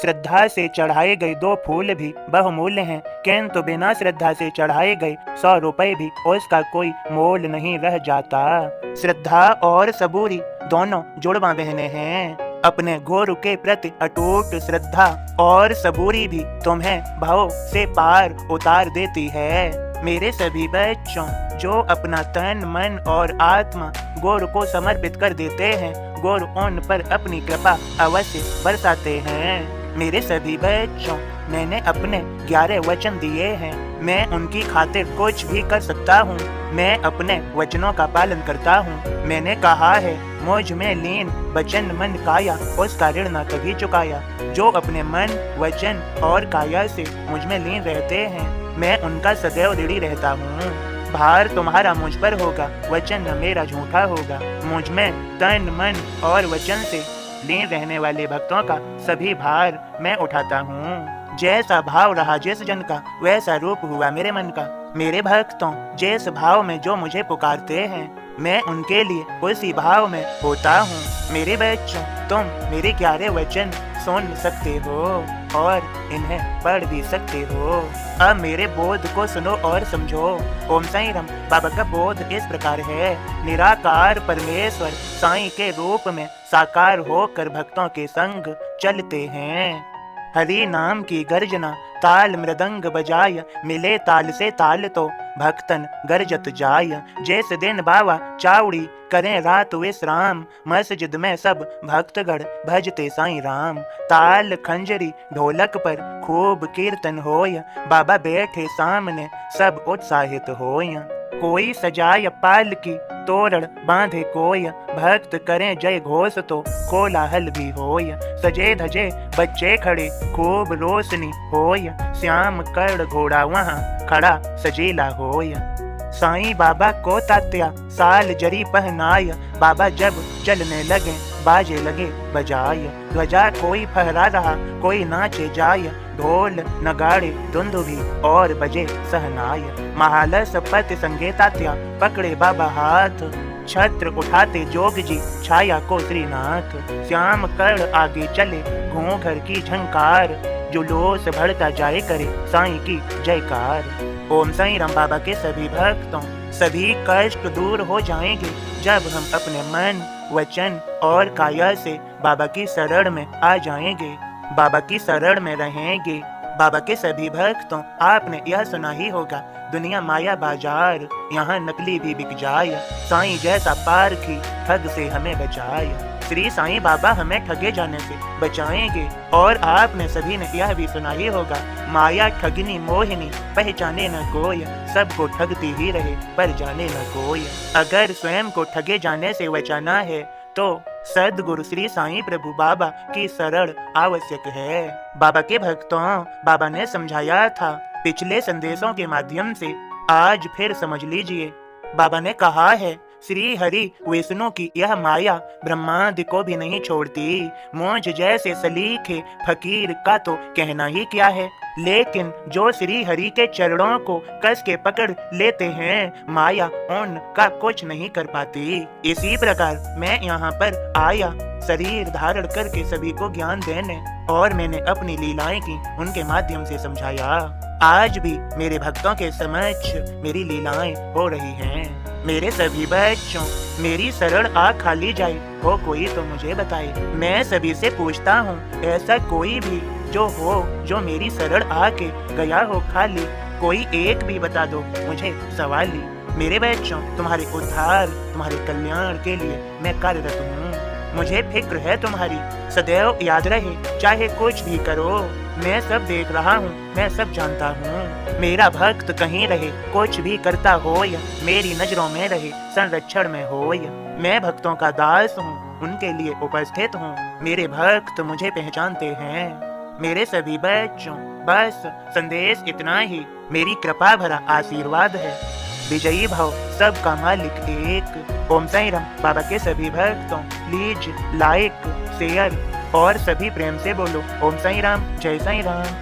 श्रद्धा से चढ़ाए गए 2 फूल भी बहुमूल्य हैं, किंतु बिना श्रद्धा से चढ़ाए गए 100 रुपए भी उसका कोई मोल नहीं रह जाता। श्रद्धा और सबूरी दोनों जुड़वा बहनें हैं। अपने गुरु के प्रति अटूट श्रद्धा और सबूरी भी तुम्हें भाव से पार उतार देती है। मेरे सभी बच्चों, जो अपना तन मन और आत्मा गुरु को समर्पित कर देते हैं, गुरु उन पर अपनी कृपा अवश्य बरसाते हैं। मेरे सभी बच्चों, मैंने अपने 11 वचन दिए हैं, मैं उनकी खातिर कुछ भी कर सकता हूँ। मैं अपने वचनों का पालन करता हूँ। मैंने कहा है, मुझ में लीन वचन मन काया, उसका ऋण न कभी चुकाया। जो अपने मन वचन और काया से मुझ में लीन रहते हैं, मैं उनका सदैव ऋणी रहता हूँ। भार तुम्हारा मुझ पर होगा, वचन न मेरा झूठा होगा। मुझ में तन मन और वचन से लीन रहने वाले भक्तों का सभी भार मैं उठाता हूँ। जैसा भाव रहा जिस जन का, वैसा रूप हुआ मेरे मन का। मेरे भक्तों, जिस भाव में जो मुझे पुकारते हैं, मैं उनके लिए उसी भाव में होता हूँ। मेरे बच्चों, तुम मेरे 11 वचन सुन सकते हो और इन्हें पढ़ भी सकते हो। अब मेरे बोध को सुनो और समझो। ओम साईं राम बाबा का बोध इस प्रकार है। निराकार परमेश्वर साईं के रूप में साकार होकर भक्तों के संग चलते हैं। हरि नाम की गर्जना ताल मृदंग बजाय, मिले ताल से ताल तो भक्तन गरजत जाय। जिस दिन बाबा चावड़ी करें रात विश्राम, मस्जिद में सब भक्तगण भजते साईं राम। ताल खंजरी ढोलक पर खूब कीर्तन होय, बाबा बैठे सामने सब उत्साहित होय। कोई सजाय पालकी तोरण बांधे कोय, भक्त करें जय घोष तो कोलाहल भी होय। सजे धजे बच्चे खड़े खूब रोशनी होय, श्याम कर्ण घोड़ा वहाँ खड़ा सजीला होय। साईं बाबा को तात्या साल जरी पहनाय, बाबा जब चलने लगे बाजे लगे बजाय। ध्वजा कोई फहरा रहा कोई नाचे जाय, ढोल नगाड़े धुंधुभी और बजे सहनाय। महालस पति संगे तात्या पकड़े बाबा हाथ, छत्र उठाते जोग जी छाया को श्रीनाथ। श्याम कर्ण आगे चले घूंघर की झंकार, जुलूस भरता जाए करे साईं की जयकार। ओम साईं राम बाबा के सभी भक्तों, सभी कष्ट दूर हो जाएंगे जब हम अपने मन वचन और काया से बाबा की शरण में आ जाएंगे, बाबा की शरण में रहेंगे। बाबा के सभी भक्तों, आपने यह सुना ही होगा, दुनिया माया बाजार, यहाँ नकली भी बिक जाए। साईं जैसा पारखी ठग से हमें बचाए। श्री साईं बाबा हमें ठगे जाने से बचाएंगे। और आपने सभी ने यह भी सुना ही होगा, माया ठगनी मोहिनी पहचाने न कोई, सबको ठगती ही रहे पर जाने न कोई। अगर स्वयं को ठगे जाने से बचाना है तो सद्गुरु श्री साईं प्रभु बाबा की शरण आवश्यक है। बाबा के भक्तों, बाबा ने समझाया था पिछले संदेशों के माध्यम से, आज फिर समझ लीजिए। बाबा ने कहा है, श्री हरि विष्णु की यह माया ब्रह्मांड को भी नहीं छोड़ती। मुझ जैसे सलीखे फकीर का तो कहना ही क्या है, लेकिन जो श्री हरि के चरणों को कस के पकड़ लेते हैं, माया उनका कुछ नहीं कर पाती। इसी प्रकार मैं यहाँ पर आया शरीर धारण करके सभी को ज्ञान देने, और मैंने अपनी लीलाएं की उनके माध्यम से समझाया। आज भी मेरे भक्तों के समक्ष मेरी लीलाएं हो रही हैं। मेरे सभी बच्चों, मेरी शरण आ खाली जाए हो कोई तो मुझे बताए। मैं सभी से पूछता हूँ, ऐसा कोई भी जो मेरी शरण आके गया हो खाली, कोई एक भी बता दो मुझे सवाली। मेरे बच्चों, तुम्हारे उद्धार तुम्हारे कल्याण के लिए मैं कार्यरत हूँ। मुझे फिक्र है तुम्हारी, सदैव याद रहे चाहे कुछ भी करो। मैं सब देख रहा हूँ, मैं सब जानता हूँ। मेरा भक्त कहीं रहे कुछ भी करता हो, या मेरी नजरों में रहे संरक्षण में हो। मैं भक्तों का दास हूँ, उनके लिए उपस्थित हूँ। मेरे भक्त मुझे पहचानते हैं। मेरे सभी बच्चों, बस संदेश इतना ही। मेरी कृपा भरा आशीर्वाद है। विजयी भव सबका मालिक एक। ओम साईं राम बाबा के सभी भक्तों, प्लीज लाइक शेयर और सभी प्रेम से बोलो ओम साईं राम, जय साईं राम।